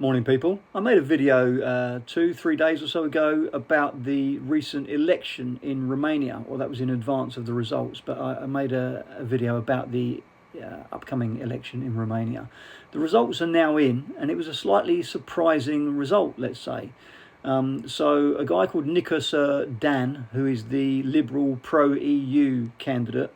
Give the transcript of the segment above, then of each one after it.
Morning people. I made a video 2-3 days or so ago about the recent election in Romania. Well, that was in advance of the results, but I made a video about the upcoming election in Romania. The results are now in, and it was a slightly surprising result, let's say. So a guy called Nikos Dan, who is the Liberal pro-EU candidate,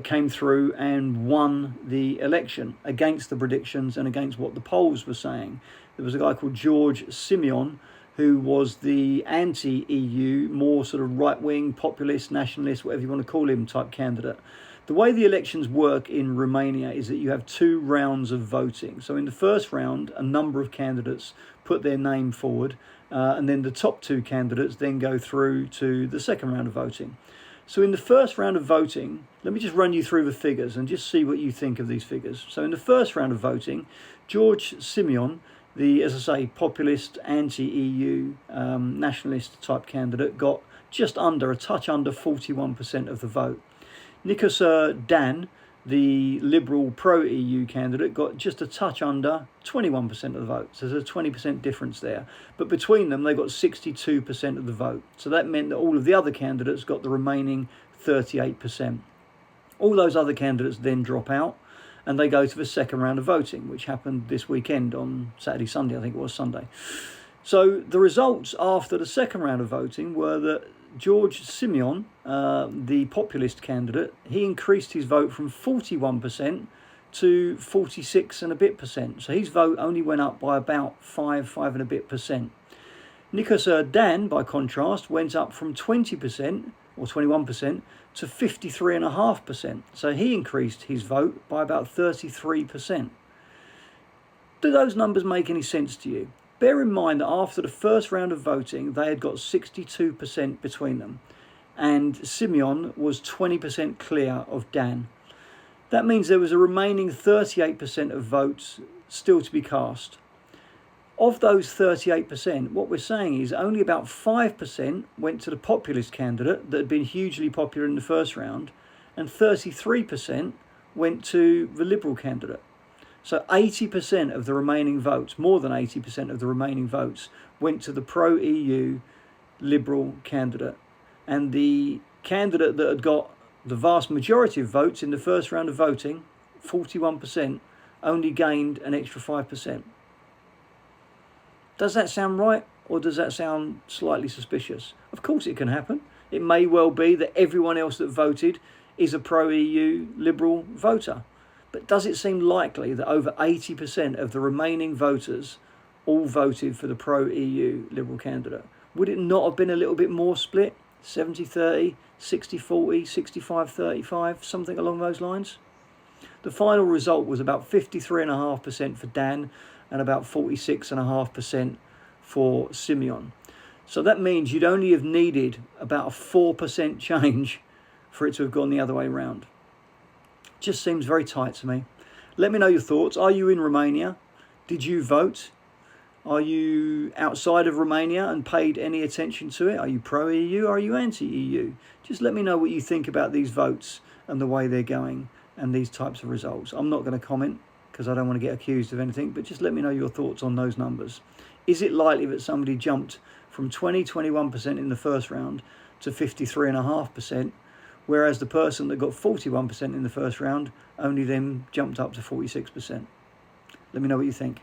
came through and won the election against the predictions and against what the polls were saying. There was a guy called George Simeon, who was the anti-EU, more sort of right-wing, populist, nationalist, whatever you want to call him, type candidate. The way the elections work in Romania is that you have 2 rounds of voting. So in the first round, a number of candidates put their name forward, and then the top 2 candidates then go through to the second round of voting. So in the first round of voting, let me just run you through the figures and just see what you think of these figures. So in the first round of voting, George Simeon, the, as I say, populist, anti-EU, nationalist type candidate, got just under, a touch under 41% of the vote. Nikos Dan, the Liberal pro-EU candidate, got just a touch under 21% of the vote. So there's a 20% difference there. But between them, they got 62% of the vote. So that meant that all of the other candidates got the remaining 38%. All those other candidates then drop out and they go to the second round of voting, which happened this weekend on Saturday, Sunday, I think it was Sunday. So the results after the second round of voting were that George Simeon, the populist candidate, he increased his vote from 41% to 46 and a bit percent. So his vote only went up by about 5 and a bit percent. Nikos Dan, by contrast, went up from 20% or 21% to 53.5%. So he increased his vote by about 33%. Do those numbers make any sense to you? Bear in mind that after the first round of voting, they had got 62% between them, and Simeon was 20% clear of Dan. That means there was a remaining 38% of votes still to be cast. Of those 38%, what we're saying is only about 5% went to the populist candidate that had been hugely popular in the first round, and 33% went to the Liberal candidate. So 80% of the remaining votes, more than 80% of the remaining votes, went to the pro-EU Liberal candidate. And the candidate that had got the vast majority of votes in the first round of voting, 41%, only gained an extra 5%. Does that sound right, or does that sound slightly suspicious? Of course it can happen. It may well be that everyone else that voted is a pro-EU Liberal voter. But does it seem likely that over 80% of the remaining voters all voted for the pro-EU Liberal candidate? Would it not have been a little bit more split? 70-30, 60-40, 65-35, something along those lines? The final result was about 53.5% for Dan and about 46.5% for Simeon. So that means you'd only have needed about a 4% change for it to have gone the other way around. Just seems very tight to me. Let me know your thoughts. Are you in Romania? Did you vote? Are you outside of Romania and paid any attention to it? Are you pro-EU or are you anti-EU? Just let me know what you think about these votes and the way they're going and these types of results. I'm not going to comment because I don't want to get accused of anything, but just let me know your thoughts on those numbers. Is it likely that somebody jumped from 21% in the first round to 53.5%? Whereas the person that got 41% in the first round only then jumped up to 46%. Let me know what you think.